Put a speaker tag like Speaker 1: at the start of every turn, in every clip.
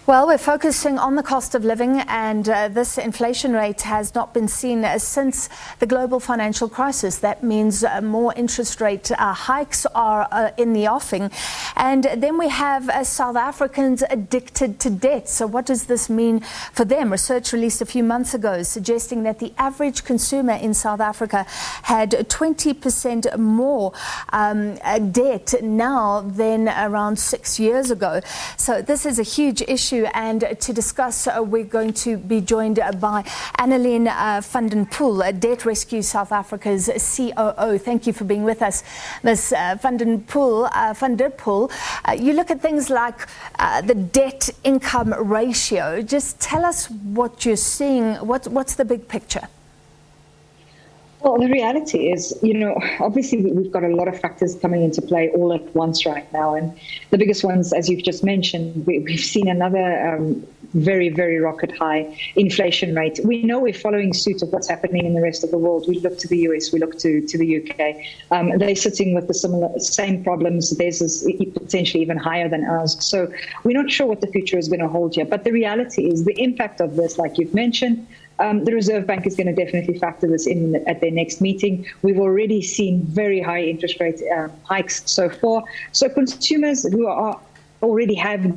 Speaker 1: Well, we're focusing on the cost of living, and this inflation rate has not been seen since the global financial crisis. That means more interest rate hikes are in the offing. And then we have South Africans addicted to debt. So what does this mean for them? Research released a few months ago suggesting that the average consumer in South Africa had 20% more debt now than around 6 years ago. So this is a huge issue. And to discuss, we're going to be joined by Annaline van der Poel, Debt Rescue South Africa's COO. Thank you for being with us, Ms. van der Poel. You look at things like the debt-income ratio. Just tell us what you're seeing. What's the big picture?
Speaker 2: Well, the reality is, obviously we've got a lot of factors coming into play all at once right now. And the biggest ones, as you've just mentioned, we've seen another very, very rocket high inflation rate. We know we're following suit of what's happening in the rest of the world. We look to the US, we look to the UK. They're sitting with the same problems. Theirs is potentially even higher than ours. So we're not sure what the future is going to hold here. But the reality is the impact of this, like you've mentioned, the Reserve Bank is going to definitely factor this in at their next meeting. We've already seen very high interest rate hikes so far. So consumers who already have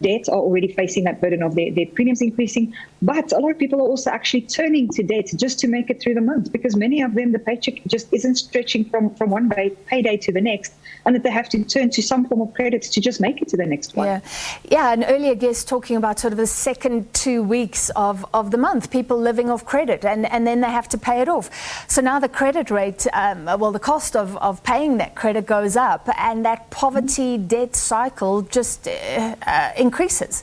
Speaker 2: debt are already facing that burden of their premiums increasing. But a lot of people are also actually turning to debt just to make it through the month, because many of them, the paycheck just isn't stretching from one payday to the next, and that they have to turn to some form of credit to just make it to the next one.
Speaker 1: Yeah. An earlier guest talking about sort of the second 2 weeks of the month, people living off credit, and then they have to pay it off. So now the credit rate, the cost of paying that credit goes up, and that poverty debt cycle just increases.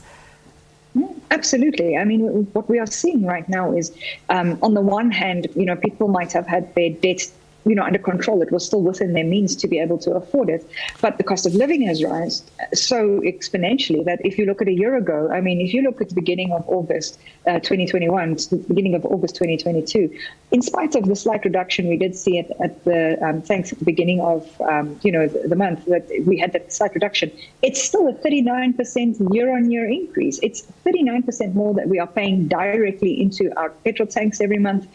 Speaker 2: Absolutely. I mean, what we are seeing right now is, on the one hand, people might have had their debt under control. It was still within their means to be able to afford it. But the cost of living has risen so exponentially that if you look at a year ago, I mean, if you look at the beginning of August 2021 to the beginning of August 2022, in spite of the slight reduction we did see at the thanks at the beginning of the month that we had that slight reduction, it's still a 39% year-on-year increase. It's 39% more that we are paying directly into our petrol tanks every month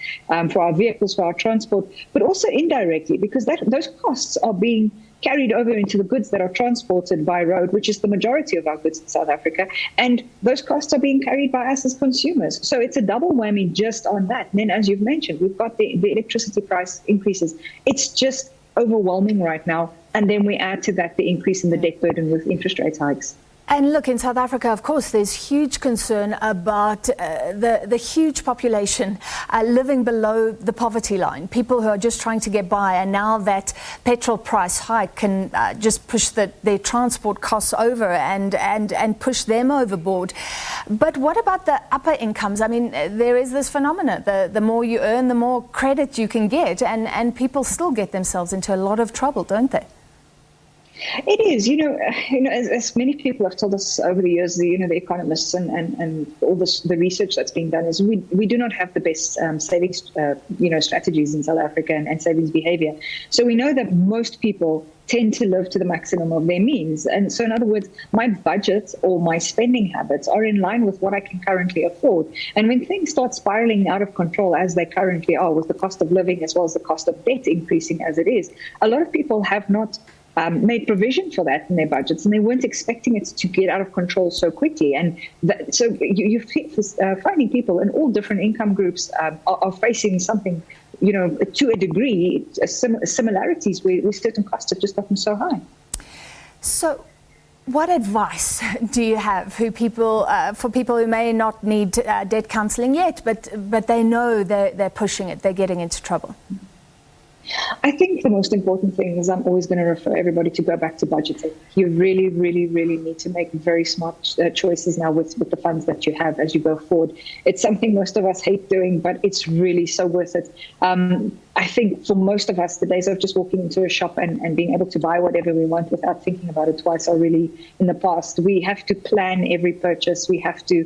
Speaker 2: for our vehicles, for our transport, but also indirectly, because those costs are being carried over into the goods that are transported by road, which is the majority of our goods in South Africa. And those costs are being carried by us as consumers. So it's a double whammy just on that. And then, as you've mentioned, we've got the electricity price increases. It's just overwhelming right now. And then we add to that the increase in the debt burden with interest rate hikes.
Speaker 1: And look, in South Africa, of course, there's huge concern about the huge population living below the poverty line, people who are just trying to get by. And now that petrol price hike can just push their transport costs over and push them overboard. But what about the upper incomes? I mean, there is this phenomena. The more you earn, the more credit you can get. And people still get themselves into a lot of trouble, don't they?
Speaker 2: It is, as many people have told us over the years, the economists and all the research that's being done is we do not have the best savings, strategies in South Africa and savings behavior. So we know that most people tend to live to the maximum of their means. And so in other words, my budget or my spending habits are in line with what I can currently afford. And when things start spiraling out of control, as they currently are, with the cost of living as well as the cost of debt increasing as it is, a lot of people have not made provision for that in their budgets, and they weren't expecting it to get out of control so quickly. And so you're finding people in all different income groups are facing something, to a degree, similarities where certain costs have just gotten so high.
Speaker 1: So what advice do you have for people who may not need debt counselling yet, but they know they're pushing it, they're getting into trouble?
Speaker 2: I think the most important thing is I'm always going to refer everybody to go back to budgeting. You really, really, really need to make very smart choices now with the funds that you have as you go forward. It's something most of us hate doing, but it's really so worth it. I think for most of us, the days of just walking into a shop and being able to buy whatever we want without thinking about it twice are really in the past. We have to plan every purchase. We have to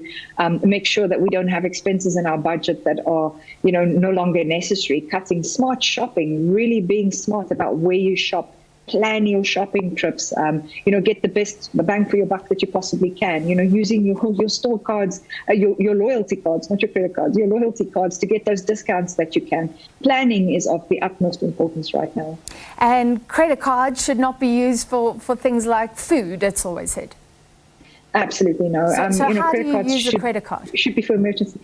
Speaker 2: make sure that we don't have expenses in our budget that are, no longer necessary. Cutting smart shopping, really being smart about where you shop, plan your shopping trips, get the best bang for your buck that you possibly can, using your store cards, your loyalty cards, not your credit cards, your loyalty cards to get those discounts that you can. Planning is of the utmost importance right now.
Speaker 1: And credit cards should not be used for things like food, it's always said.
Speaker 2: Absolutely no.
Speaker 1: So how do you use a credit card?
Speaker 2: Should be for emergencies.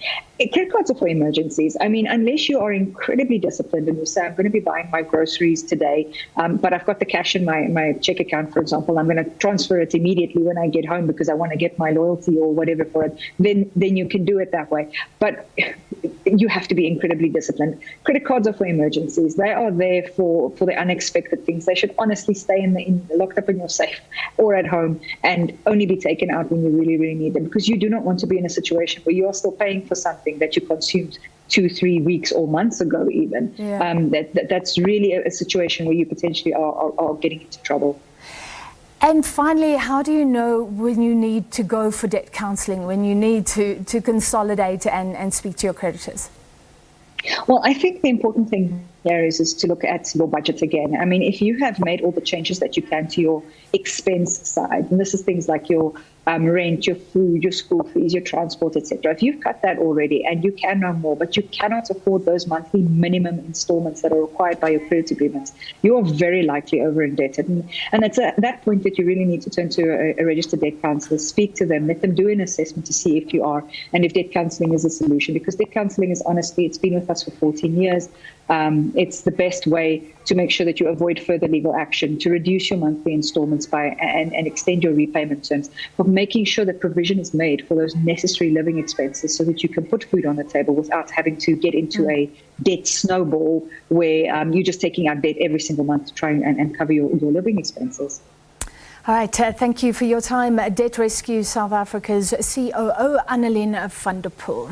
Speaker 2: Credit cards are for emergencies. I mean, unless you are incredibly disciplined and you say, I'm going to be buying my groceries today, but I've got the cash in my check account, for example, I'm going to transfer it immediately when I get home because I want to get my loyalty or whatever for it, then you can do it that way. But you have to be incredibly disciplined. Credit cards are for emergencies. They are there for the unexpected things. They should honestly stay locked up in your safe or at home and only be taken out when you really, really need them, because you do not want to be in a situation where you are still paying for something that you consumed 2-3 weeks or months ago even. Yeah. That's really a situation where you potentially are getting into trouble.
Speaker 1: And finally, how do you know when you need to go for debt counselling, when you need to consolidate and speak to your creditors?
Speaker 2: Well, I think the important thing here is to look at your budget again. I mean, if you have made all the changes that you can to your expense side, and this is things like your rent, your food, your school fees, your transport, etc. If you've cut that already and you can no more, but you cannot afford those monthly minimum installments that are required by your credit agreements, you are very likely over indebted. And it's at that point that you really need to turn to a registered debt counsellor, speak to them, let them do an assessment to see if you are, and if debt counselling is a solution. Because debt counselling is honestly, it's been with us for 14 years. It's the best way to make sure that you avoid further legal action, to reduce your monthly installments and extend your repayment terms, but making sure that provision is made for those necessary living expenses so that you can put food on the table without having to get into a debt snowball where you're just taking out debt every single month to try and cover your living expenses.
Speaker 1: All right, thank you for your time. Debt Rescue South Africa's COO, Annaline van der Poel.